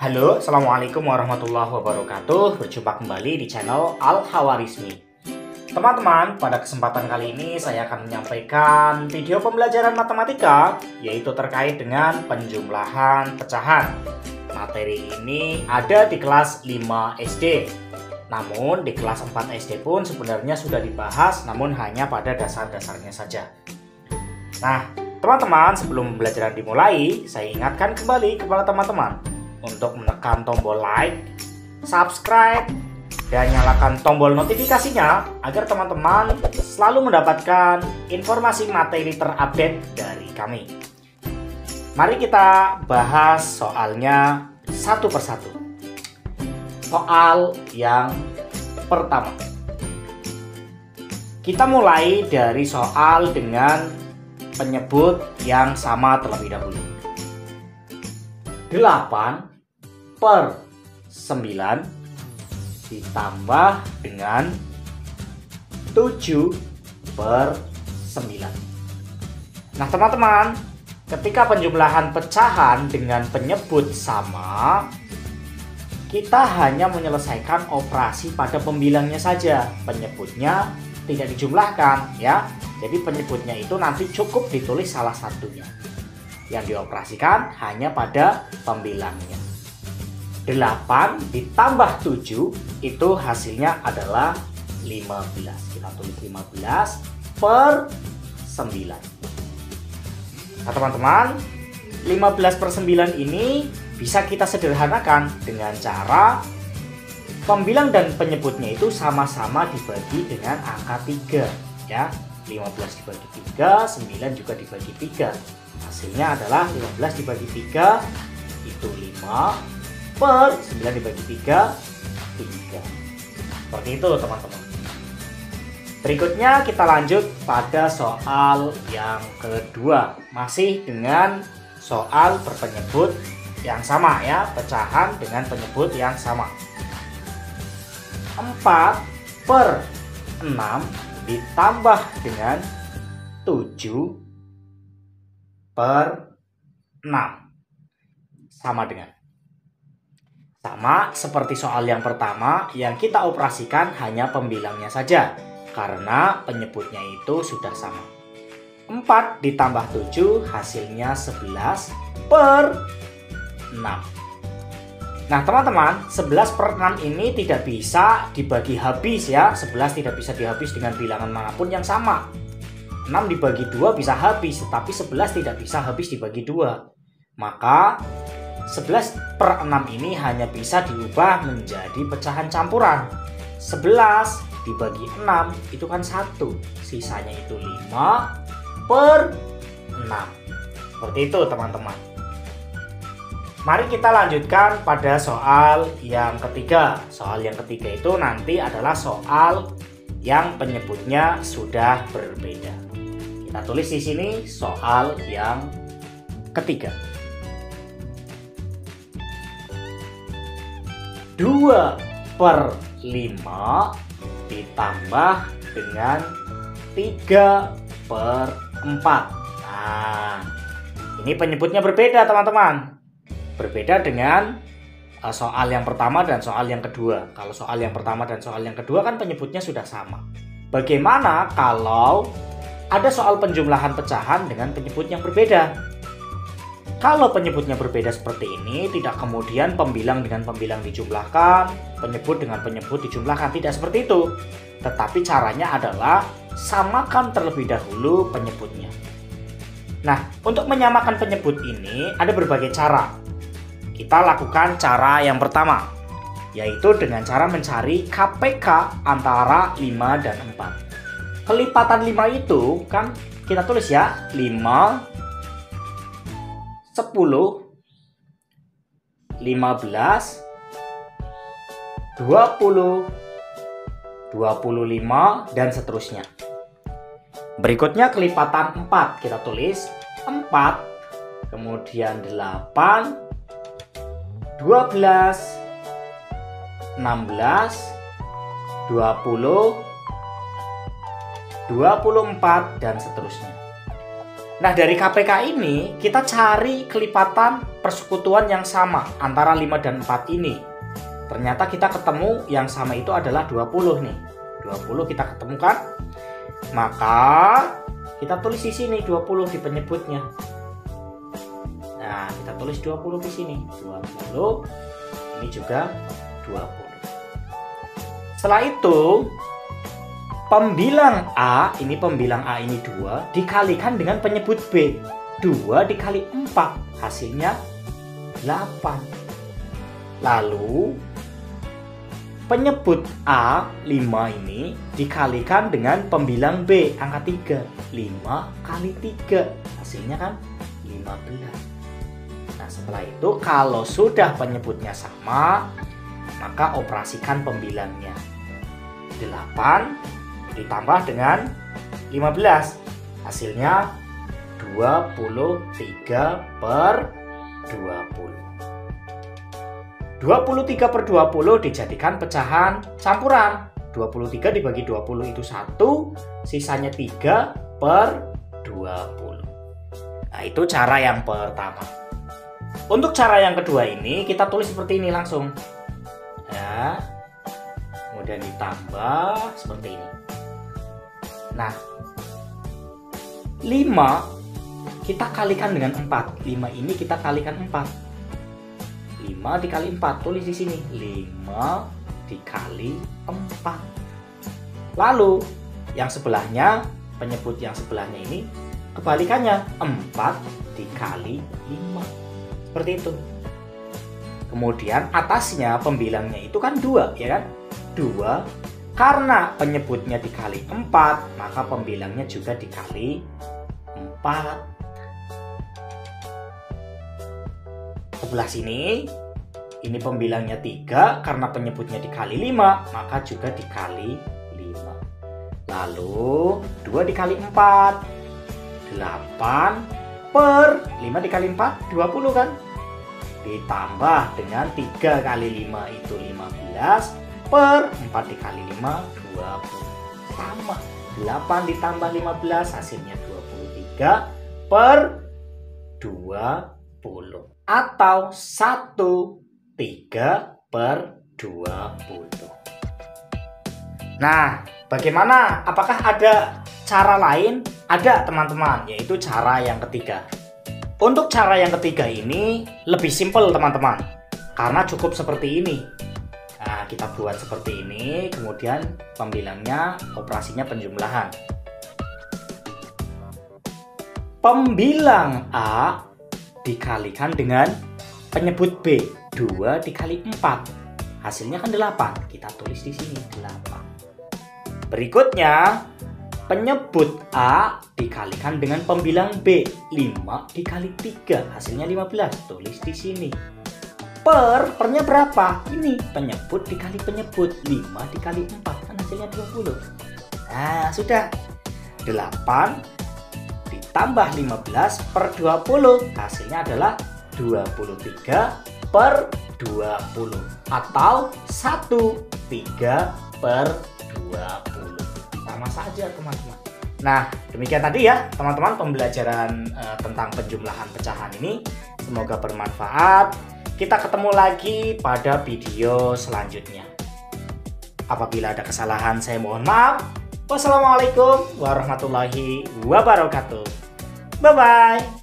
Halo, Assalamualaikum warahmatullahi wabarakatuh. Berjumpa kembali di channel Al-Khawarizmi. Teman-teman, pada kesempatan kali ini saya akan menyampaikan video pembelajaran matematika, yaitu terkait dengan penjumlahan pecahan. Materi ini ada di kelas 5 SD. Namun di kelas 4 SD pun sebenarnya sudah dibahas, namun hanya pada dasar-dasarnya saja. Nah, teman-teman, sebelum pembelajaran dimulai, saya ingatkan kembali kepada teman-teman untuk menekan tombol like, subscribe, dan nyalakan tombol notifikasinya agar teman-teman selalu mendapatkan informasi materi terupdate dari kami. Mari kita bahas soalnya satu persatu. Soal yang pertama, kita mulai dari soal dengan penyebut yang sama terlebih dahulu. 8 per 9 ditambah dengan 7 per 9. Nah teman-teman, ketika penjumlahan pecahan dengan penyebut sama, kita hanya menyelesaikan operasi pada pembilangnya saja. Penyebutnya tidak dijumlahkan ya. Jadi penyebutnya itu nanti cukup ditulis salah satunya. Yang dioperasikan hanya pada pembilangnya. 8 ditambah 7 itu hasilnya adalah 15. Kita tulis 15 per 9. Nah teman-teman, 15 per 9 ini bisa kita sederhanakan dengan cara pembilang dan penyebutnya itu sama-sama dibagi dengan angka 3 ya. 15 dibagi 3, 9 juga dibagi 3. Hasilnya adalah 15 dibagi 3 itu 5 per 9 dibagi 3, 3. Seperti itu teman-teman. Berikutnya kita lanjut pada soal yang kedua. Masih dengan soal berpenyebut yang sama ya. Pecahan dengan penyebut yang sama. 4 per 6 ditambah dengan 7 per 6. Sama seperti soal yang pertama, yang kita operasikan hanya pembilangnya saja karena penyebutnya itu sudah sama. 4 ditambah 7 hasilnya 11 per 6. Nah teman-teman, 11 per 6 ini tidak bisa dibagi habis ya. 11 tidak bisa dihabis dengan bilangan manapun yang sama. 6 dibagi 2 bisa habis, tetapi 11 tidak bisa habis dibagi 2. Maka 11 per 6 ini hanya bisa diubah menjadi pecahan campuran. 11 dibagi 6 itu kan 1. Sisanya itu 5 per 6. Seperti itu teman-teman. Mari kita lanjutkan pada soal yang ketiga. Soal yang ketiga itu nanti adalah soal yang penyebutnya sudah berbeda. Kita tulis di sini soal yang ketiga. 2 per 5 ditambah dengan 3 per 4. Nah, ini penyebutnya berbeda teman-teman. Berbeda dengan soal yang pertama dan soal yang kedua. Kalau soal yang pertama dan soal yang kedua kan penyebutnya sudah sama. Bagaimana kalau ada soal penjumlahan pecahan dengan penyebut yang berbeda? Kalau penyebutnya berbeda seperti ini, tidak kemudian pembilang dengan pembilang dijumlahkan, penyebut dengan penyebut dijumlahkan, tidak seperti itu. Tetapi caranya adalah samakan terlebih dahulu penyebutnya. Nah, untuk menyamakan penyebut ini ada berbagai cara. Kita lakukan cara yang pertama, yaitu dengan cara mencari KPK antara 5 dan 4. Kelipatan 5 itu kan kita tulis ya, 5, 10, 15, 20, 25, dan seterusnya. Berikutnya kelipatan 4. Kita tulis 4, kemudian 8, 12, 16, 20, 24, dan seterusnya. Nah, dari KPK ini kita cari kelipatan persekutuan yang sama antara 5 dan 4 ini. Ternyata kita ketemu yang sama itu adalah 20 nih. 20 kita ketemukan. Maka kita tulis di sini 20 di penyebutnya. Nah, kita tulis 20 di sini. 20. Ini juga 20. Setelah itu pembilang A, ini pembilang A ini 2 dikalikan dengan penyebut B. 2 dikali 4 hasilnya 8. Lalu penyebut A 5 ini dikalikan dengan pembilang B angka 3. 5 kali 3 hasilnya kan 15. Nah, setelah itu kalau sudah penyebutnya sama, maka operasikan pembilangnya. 8 ditambah dengan 15 hasilnya 23 per 20. 23 per 20 dijadikan pecahan campuran. 23 dibagi 20 itu 1, sisanya 3 per 20. Nah, itu cara yang pertama. Untuk cara yang kedua ini kita tulis seperti ini langsung. Ya. Kemudian ditambah seperti ini. Nah, 5 kita kalikan dengan 4. 5 ini kita kalikan 4. 5 dikali 4, tulis di sini. 5 dikali 4. Lalu yang sebelahnya, penyebut yang sebelahnya ini kebalikannya, 4 dikali 5. Seperti itu. Kemudian atasnya pembilangnya itu kan 2, ya kan? 2. Karena penyebutnya dikali 4, maka pembilangnya juga dikali 4. Sebelah sini, ini pembilangnya 3, karena penyebutnya dikali 5, maka juga dikali 5. Lalu 2 dikali 4, 8 per 5 dikali 4, 20 kan? Ditambah dengan 3 kali 5 itu 15 per 4 dikali 5, 20. Sama. 8 ditambah 15 hasilnya 23 per 20. Atau 1/3 per 20. Nah, bagaimana? Apakah ada cara lain? Ada, teman-teman, yaitu cara yang ketiga. Untuk cara yang ketiga ini lebih simpel, teman-teman, karena cukup seperti ini. Nah, kita buat seperti ini, kemudian pembilangnya, operasinya penjumlahan. Pembilang A dikalikan dengan penyebut B. 2 dikali 4. Hasilnya kan 8. Kita tulis di sini 8. Berikutnya, penyebut A dikalikan dengan pembilang B. 5 dikali 3. Hasilnya 15. Tulis di sini. Pernya berapa? Ini penyebut dikali penyebut. 5 dikali 4. Kan hasilnya 20. Nah, sudah. 8 ditambah 15 per 20. Hasilnya adalah 23 per 20. Atau 1/3 per 20. Sama saja, teman-teman. Nah, demikian tadi ya, teman-teman, pembelajaran tentang penjumlahan pecahan ini. Semoga bermanfaat. Kita ketemu lagi pada video selanjutnya. Apabila ada kesalahan, saya mohon maaf. Wassalamualaikum warahmatullahi wabarakatuh. Bye-bye.